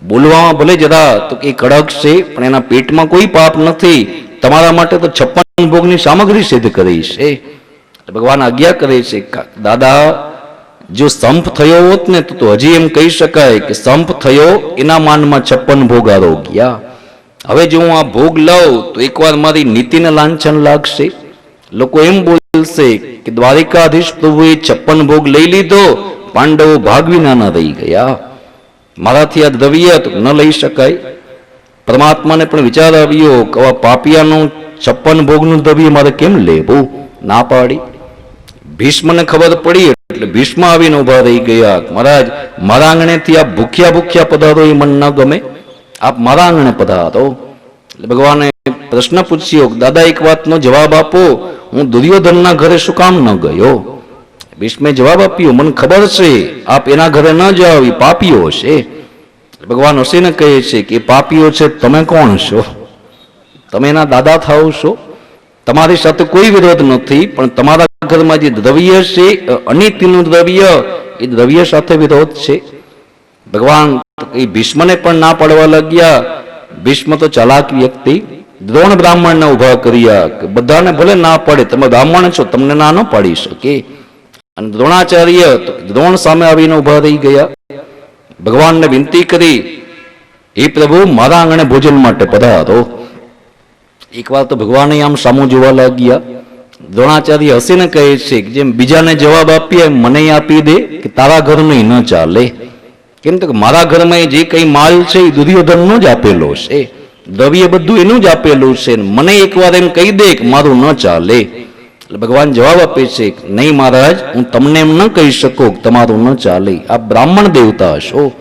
બોલવામાં ભલે જરા તો એ કડક છે, પણ એના પેટમાં કોઈ પાપ નથી. તમારા માટે તો 56 ભોગની સામગ્રી સિદ્ધ કરી છે. ભગવાન આજ્ઞા કરે છે, દાદા જો સંપ થયો હોત ને તો હજી એમ કહી શકાય કે સંપ થયો એના માનમાં 56 ભોગ આરોગ્યા. હવે જો હું આ ભોગ લઉં તો એકવાર મારી નીતિને લાંછન લાગશે. લોકો એમ બોલશે કે દ્વારિકાધીશ પ્રભુએ 56 ભોગ લઈ લીધો, પાંડવો ભાગવીના ન રહી ગયા, મારાથી આ દ્રવ્ય ન લઈ શકાય. પરમાત્માને પણ વિચાર આવ્યો કે આ પાપિયાનું 56 ભોગનું દ્રવ્ય મારે કેમ લેવું? ના પાડી. ભીષ્મને ખબર પડી એટલે ભીષ્મ આવીને ઉભા રહી ગયા, મહારાજ મારા આંગણેથી આપ ભૂખ્યા ભૂખ્યા પધારો એ મન ન ગમે, આપ મારા આંગણે પધારો. એટલે ભગવાને પ્રશ્ન પૂછ્યો, દાદા એક વાતનો જવાબ આપો, હું દુર્યોધનના ઘરે શું કામ ન ગયો? ભીષ્મે જવાબ આપ્યો, મને ખબર છે આપ એના ઘરે ન જાઓ, એ પાપીઓ છે. ભગવાન હસીને કહે છે કે પાપીઓ છે, તમે કોણ છો? તમે એના દાદા થાવ છો? તમારી સાથે કોઈ વિરોધ નથી, પણ તમારા ઘરમાં જે દ્રવ્ય છે અનિતિનું દ્રવ્ય, એ દ્રવ્ય સાથે વિરોધ છે. ભગવાન એ ભીષ્મને પણ ના પાડવા લાગ્યા. ભીષ્મ તો ચાલાક વ્યક્તિ, દ્રોણ બ્રાહ્મણને ઉભા કર્યા કે બધાને ભલે ના પાડે, તમે બ્રાહ્મણ છો, તમને ના ન પાડી શકે. અને દ્રોણાચાર્ય દ્રોણ સામે આવીને ઉભા રહી ગયા. ભગવાનને વિનંતી કરી, હે પ્રભુ મારા આંગણે ભોજન માટે પધારો. એકવાર તો ભગવાન આમ સામું જોવા લાગ્યા. દ્રોણાચાર્ય હસીને કહે છે કે જેમ બીજાને જવાબ આપીએ મને આપી દે કે તારા ઘરનું ન ચાલે. કેમ તો મારા ઘરમાં જે કઈ માલ છે એ દુર્યોધનનો જ આપેલો છે, દ્રવ્ય બધું એનું જ આપેલું છે, મને એકવાર એમ કહી દે કે મારું ન ચાલે. એટલે ભગવાન જવાબ આપે છે, નહીં મહારાજ હું તમને એમ ન કહી શકું કે તમારું ન ચાલે, આપ બ્રાહ્મણ દેવતા છો,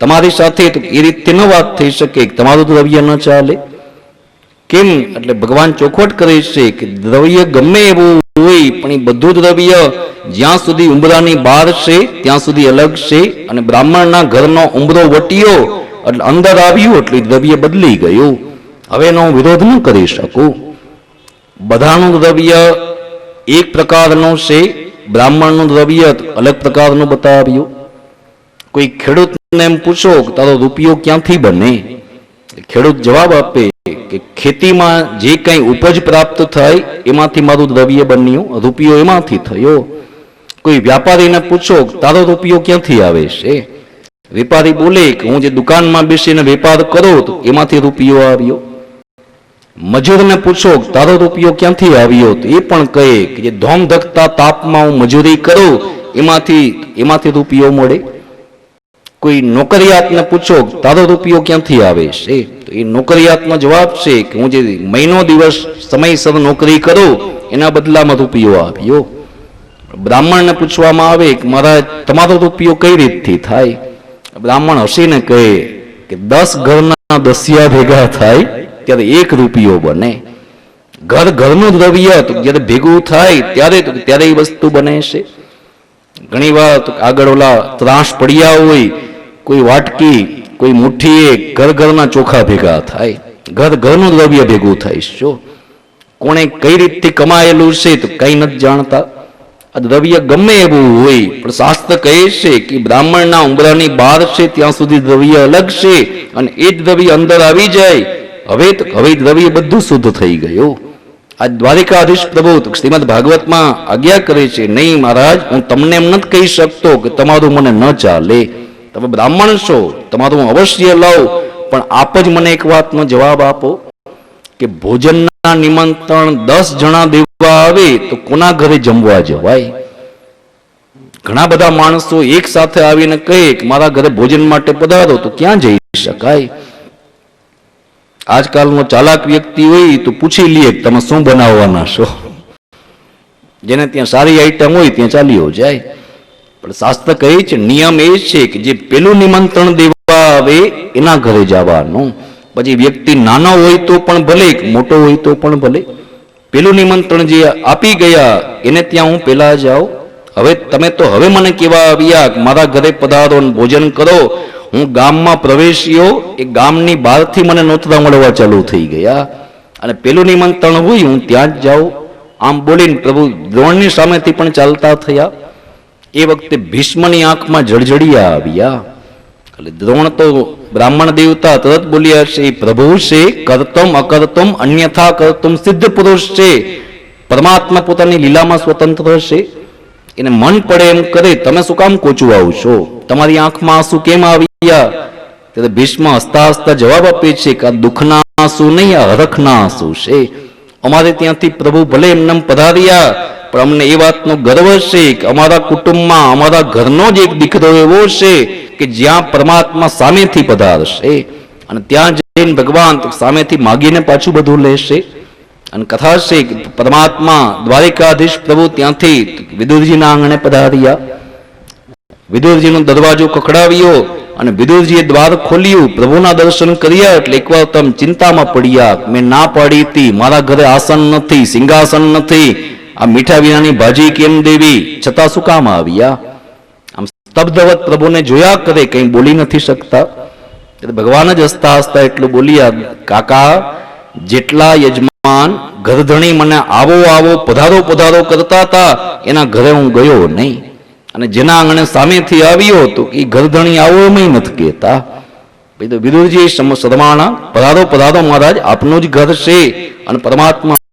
તમારી સાથે એ રીતે ન વાત થઈ શકે કે તમારું દ્રવ્ય ન ચાલે. કેમ? એટલે ભગવાન ચોખવટ કરે છે કે દ્રવ્ય ગમે એવું હોય પણ એ બધું દ્રવ્ય જ્યાં સુધી ઉંબરાની બહાર છે ત્યાં સુધી અલગ છે, અને બ્રાહ્મણના ઘરનો ઉંબરો વટ્યો એટલે અંદર આવ્યું એટલે દ્રવ્ય બદલી ગયું. હવે એનો વિરોધ ન કરી શકું. બધાનું દ્રવ્ય એક પ્રકારનું છે, બ્રાહ્મણનું દ્રવ્ય અલગ પ્રકારનું બતાવ્યું. કોઈ ખેડૂતને એમ પૂછો કે તારો રૂપિયો ક્યાંથી બને? ખેડૂત જવાબ આપે કે ખેતીમાં જે કંઈ ઉપજ પ્રાપ્ત થાય એમાંથી મારું દ્રવ્ય બન્યું, રૂપિયો એમાંથી થયો. કોઈ વ્યાપારીને પૂછો તારો રૂપિયો ક્યાંથી આવે છે? વેપારી બોલે કે હું જે દુકાનમાં બેસીને વેપાર કરું તો એમાંથી રૂપિયો આવ્યો. મજૂરને પૂછો તારો રૂપિયો ક્યાંથી આવ્યો તો એ પણ કહે કે જે ધોમ ધકતા તાપમાં હું મજૂરી કરું એમાંથી રૂપિયો મળે. કોઈ નોકરિયાતને પૂછો તારો રૂપિયો ક્યાંથી આવે છે તો એ નોકરિયાતનો જવાબ છે કે હું જે મહિનો દિવસ સમયસર નોકરી કરું એના બદલામાં રૂપિયો આવ્યો. બ્રાહ્મણને પૂછવામાં આવે કે મહારાજ તમારો રૂપિયો કઈ રીતથી થાય? બ્રાહ્મણ હસીને કહે કે 10 ઘરના દસિયા ભેગા થાય ત્યારે 1 રૂપિયો બને. ઘરનું દ્રવ્ય જ્યારે ભેગું થાય ત્યારે એ વસ્તુ બને છે. ઘણી વાર આગળ ઓલા ત્રાસ પડ્યા હોય, કોઈ વાટકી કોઈ મુઠ્ઠી, ઘરના ચોખા ભેગા થાય, ઘરનું દ્રવ્ય ભેગું થાય. શું કોણે કઈ રીતથી કમાયેલું છે તો કઈ નથી જાણતા. આ દ્રવ્ય ગમે એવું હોય પણ શાસ્ત્ર કહે છે કે બ્રાહ્મણના ઉંબરાની બહાર છે ત્યાં સુધી દ્રવ્ય અલગ છે, અને એ જ દ્રવ્ય અંદર આવી જાય હવે દ્રવ્ય બધું શુદ્ધ થઈ ગયું. આ દ્વારિકાધીશ પ્રભુ શ્રીમદ ભાગવતમાં આજ્ઞા કરે છે, નહીં મહારાજ, હું તમને એમ નથી કહી શકતો કે તમારું મને ન ચાલે, તમે બ્રાહ્મણ છો, તમારું હું અવશ્ય લઉં, પણ આપ જ મને એક વાતનો જવાબ આપો કે ભોજનના નિમંત્રણ 10 જણા દેવા આવે તો કોના ઘરે જમવા જવાય? ઘણા બધા માણસો એક સાથે આવીને કહે કે મારા ઘરે ભોજન માટે પધારો, તો ક્યાં જઈ શકાય? આજકાલનો ચાલાક વ્યક્તિ હોય તો પૂછી લે કે તમે શું બનાવવાના છો. જેને ત્યાં સારી આઈટમ હોય ત્યાં ચાલ્યો જાય. પણ શાસ્ત્ર કહે છે, નિયમ એ છે કે જે પેલું નિમંત્રણ દેવા આવે એના ઘરે જવાનું. પછી વ્યક્તિ નાનો હોય તો પણ ભલે, મોટો હોય તો પણ ભલે, પેલું નિમંત્રણ જે આપી ગયા એને ત્યાં હું પેલા જાઉં. તમે તો હવે મને કેવા આવ્યા મારા ઘરે પધારો અને ભોજન કરો. હું ગામમાં પ્રવેશ્યો, એ ગામની બહારથી મને નોતરા મળવા ચાલુ થઈ ગયા, અને પેલું નિમંત્રણ હોય હું ત્યાં જ જાઉં. આમ બોલીને પ્રભુ દ્રોણની સામેથી પણ ચાલતા થયા. એ વખતે ભીષ્મની આંખમાં જળજળિયા આવ્યા. એટલે દ્રોણ તો બ્રાહ્મણ દેવતા તરત બોલ્યા છે, પ્રભુ છે, કર્તમ અકર્તમ અન્યથા કર્તમ સિદ્ધ પુરુષ છે, પરમાત્મા પોતાની લીલામાં સ્વતંત્ર છે, એને મન પડે એમ કરે, તમે શું કામ કોચવાઓ છો? તમારી આંખમાં આંસુ કેમ આવ્યા? ત્યારે ભીષ્મ હસતા હસતા જવાબ આપે છે કે આ દુઃખના આંસુ નહીં, આ હરખના આંસુ છે. અમારે ત્યાંથી પ્રભુ ભલે એમને પધાર્યા, પણ અમને એ વાતનો ગર્વ છે કે અમારા કુટુંબમાં અમારા ઘરનો જ એક દીકરો એવો છે કે જ્યાં પરમાત્મા સામેથી પધારશે, અને ત્યાં જઈને ભગવાન સામેથી માગીને પાછું બધું લેશે. અને કથા છે કે પરમાત્મા દ્વારિકાધીશ પ્રભુ ત્યાંથી વિદુરજીના આંગણે પધાર્યા. વિદુરજીનો દરવાજો ખખડાવ્યો અને વિદુરજીએ દ્વાર ખોલ્યું, પ્રભુના દર્શન કર્યા. એટલે એકવાર તમે ચિંતામાં પડ્યા, મેં ના પાડી હતી, મારા ઘરે આસન નથી, સિંહાસન નથી, આ મીઠા વિનાની ભાજી કેમ દેવી, છતાં શું કામ આવ્યા? આમ સ્તબ્ધવત પ્રભુને જોયા કરે, કંઈ બોલી નથી શકતા. ભગવાન જ હસતા હસતા એટલું બોલ્યા, કાકા, જેટલા યજમાન ઘરધણી મને આવો આવો પધારો પધારો કરતા હતા એના ઘરે હું ગયો નહીં, અને જેના આંગણે સામેથી આવ્યો તો એ ઘરધણી આવો એમ નથી કહેતા. વિદુરજી શરમાણા, પધારો પધારો મહારાજ, આપનું જ ઘર છે, અને પરમાત્મા